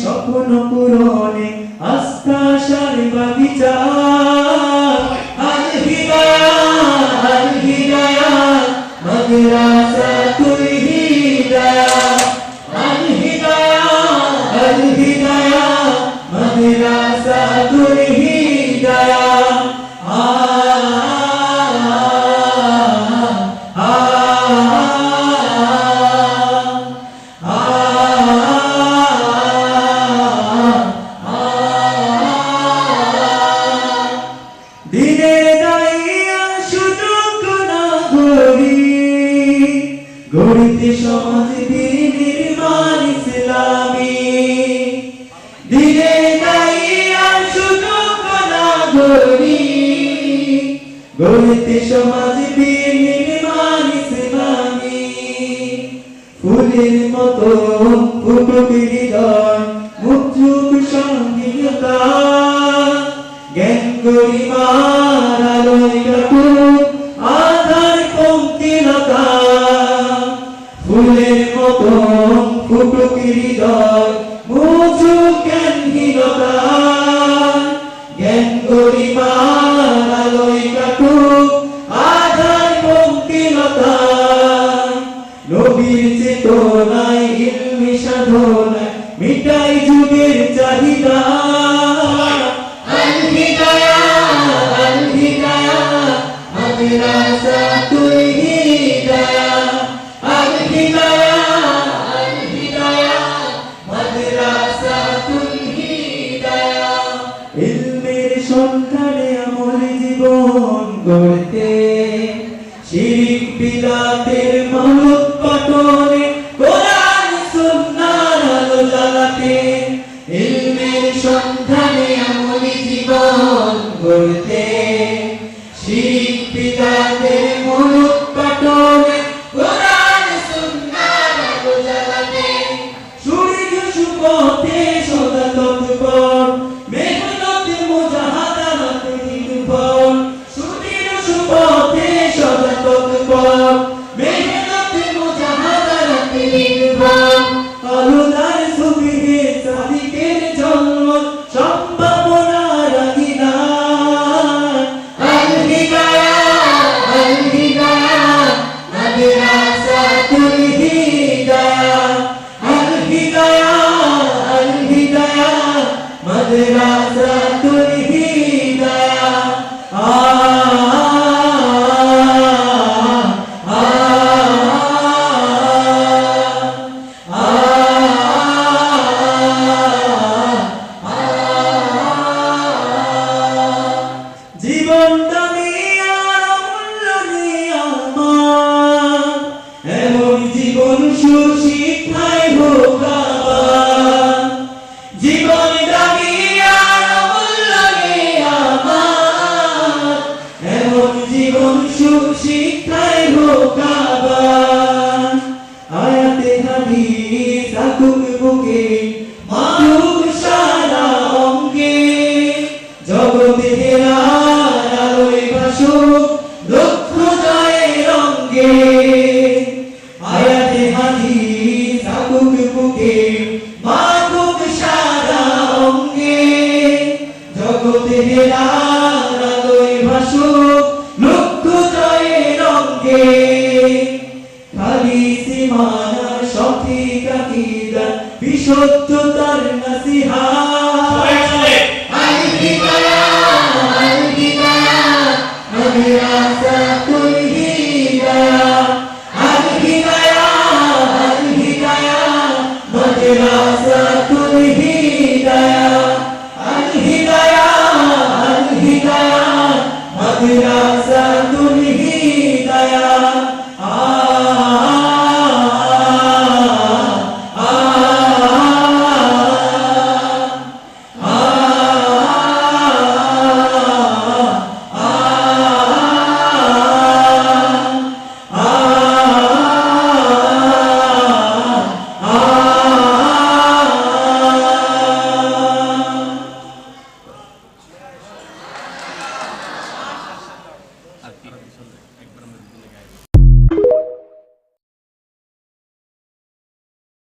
স্বপ্ন পূরণে আস্থা আশার বাগিচা আল হিদায়া মাদ্রাসাতুল হিদায়া আল হিদায়া মাদ্রাসাতুল হিদায়া গড়িতে সমাজ নির্মাণ ইসলামী দিনে দাইয়া সুযোগ নাগরি গড়িতে সমাজ নির্মাণ ইসলামী ফুলের মতো ফুটুক হৃদয় মুক্ত সংগীতা জ্ঞান গরিমার আলোয় কাটুক আধার পঙ্কিলতা ফুলের মতো ফুটুক হৃদয় মুছু জ্ঞানহীনতা জ্ঞান গরিমার আলোয় কাটুক আধার পঙ্কিলতা নবীর চেতনায় ইলমি সাধনায় মিটাই যুগের চাহিদা আল হিদায়া মাদ্রাসাতুল হিদায়া আল হিদায়া মাদ্রাসাতুল হিদায়া ইলমের সন্ধানে আমল জীবন গড়তে শিরিক বিদআতের মূলোৎপাটনে কোরআন সুন্নাহর আলো জ্বালাতে ইলমের সন্ধানে আমল জীবন গড়তে শিরিক বিদআতের মূলোৎপাটনে কোরআন সুন্নাহর আলো জ্বালাতে সূর্য সুপথে সদা তৎপর মেহনত মুজাহাদাত নির্ভর সূর্য সুপথে সদা তৎপর মেহনত মুজাহাদাত নির্ভর আলোদার সুবিহে সাদিকের জন্ম সম্ভাবনার আগিনা আল হিদায়া মাদ্রাসাতুল হিদায়া আল হিদায়া মাদ্রাসাতুল হিদায়া জীবন দামি আর অমূল্য নিয়ামত এমন জীবন সুশিক্ষায় হোক আবাদ জীবন দামি আর অমূল্য নিয়ামত এমন জীবন সুশিক্ষায় হোক আবাদ আয়াতে হাদিস থাকুক বুকে মারুক সারা অঙ্গে জগতে হেরার আলোয় ভাসুক লক্ষ জয়ের রঙ্গে আয়াতে হাদিস থাকুক বুকে মারুক সারা অঙ্গে জগতে হেরার আলোয় ভাসুক লক্ষ জয়ের রঙ্গে খালিস ঈমানের সঠিক আকীদা বিশুদ্ধতার নসিহত আল হিদায়া মাদ্রাসাতুল হিদায়া আল হিদায়া মাদ্রাসাতুল হিদায়া আল হিদায়া মাদ্রাসাতুল হিদায়া আর কি